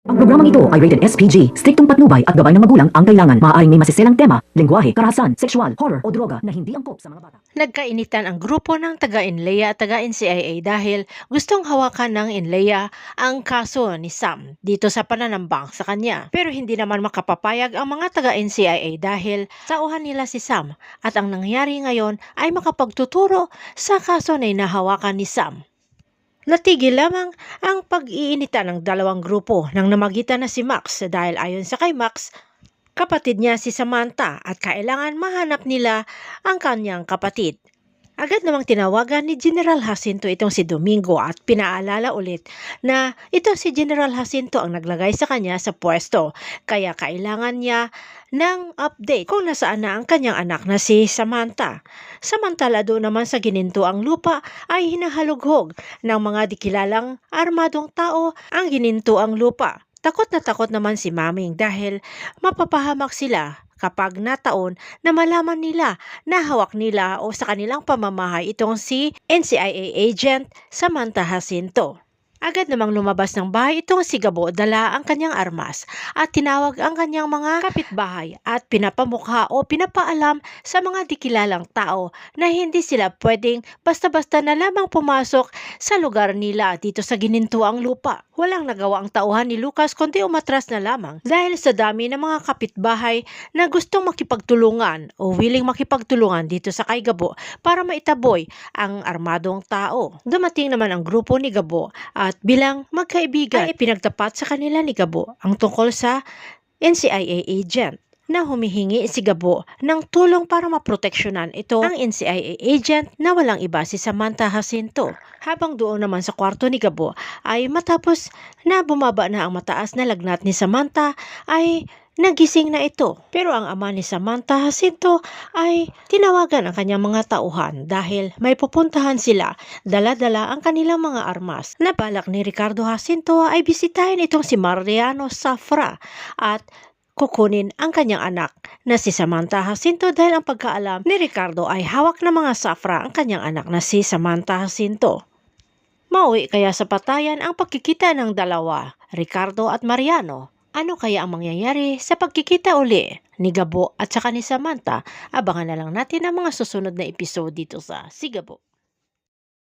Ang programang ito ay rated SPG, striktong patnubay at gabay ng magulang ang kailangan. Maaaring may masiselang tema, lengguwahe, karahasan, sexual, horror o droga na hindi angkop sa mga bata. Nagkainitan ang grupo ng taga-Inleya at taga-NCIA dahil gustong hawakan ng Inleya ang kaso ni Sam dito sa pananambang sa kanya. Pero hindi naman makapapayag ang mga taga-NCIA dahil tauhan nila si Sam at ang nangyari ngayon ay makapagtuturo sa kaso na inahawakan ni Sam. Natigil lamang ang pag-iinitan ng dalawang grupo nang namagitan na si Max dahil ayon sa kay Max, kapatid niya si Samantha at kailangan mahanap nila ang kanyang kapatid. Agad namang tinawagan ni General Jacinto itong si Domingo at pinaalala ulit na ito si General Jacinto ang naglagay sa kanya sa pwesto. Kaya kailangan niya ng update kung nasaan na ang kanyang anak na si Samantha. Samantala doon naman sa ginintuang lupa ay hinahalughog ng mga dikilalang armadong tao ang ginintuang lupa. Takot naman si Maming dahil mapapahamak sila kapag nataon na malaman nila na hawak nila o sa kanilang pamamahay itong si NCIA agent Samantha Jacinto. Agad namang lumabas ng bahay itong si Gabo, dala ang kanyang armas at tinawag ang kanyang mga kapitbahay at pinapamukha o pinapaalam sa mga dikilalang tao na hindi sila pwedeng basta-basta na lamang pumasok sa lugar nila dito sa ginintuang lupa. Walang nagawa ang tauhan ni Lucas kundi umatras na lamang dahil sa dami ng mga kapitbahay na gustong makipagtulungan o willing makipagtulungan dito sa kay Gabo para maitaboy ang armadong tao. Dumating naman ang grupo ni Gabo at bilang magkaibigan ay pinagtapat sa kanila ni Gabo ang tungkol sa NCIA agent na humihingi si Gabo ng tulong para maproteksyonan ito ang NCIA agent na walang iba si Samantha Jacinto. Habang doon naman sa kwarto ni Gabo ay matapos na bumaba na ang mataas na lagnat ni Samantha ay nagising na ito. Pero ang ama ni Samantha Jacinto ay tinawagan ang kanyang mga tauhan dahil may pupuntahan sila. Dala-dala ang kanilang mga armas. Nabalak ni Ricardo Jacinto ay bisitahin itong si Mariano Zafra at kukunin ang kanyang anak na si Samantha Jacinto dahil ang pagkaalam ni Ricardo ay hawak ng mga Zafra ang kanyang anak na si Samantha Jacinto. Mauwi kaya sa patayan ang pagkikita ng dalawa, Ricardo at Mariano. Ano kaya ang mangyayari sa pagkikita uli ni Gabo at saka ni Samantha? Abangan na lang natin ang mga susunod na episode dito sa Si Gabo.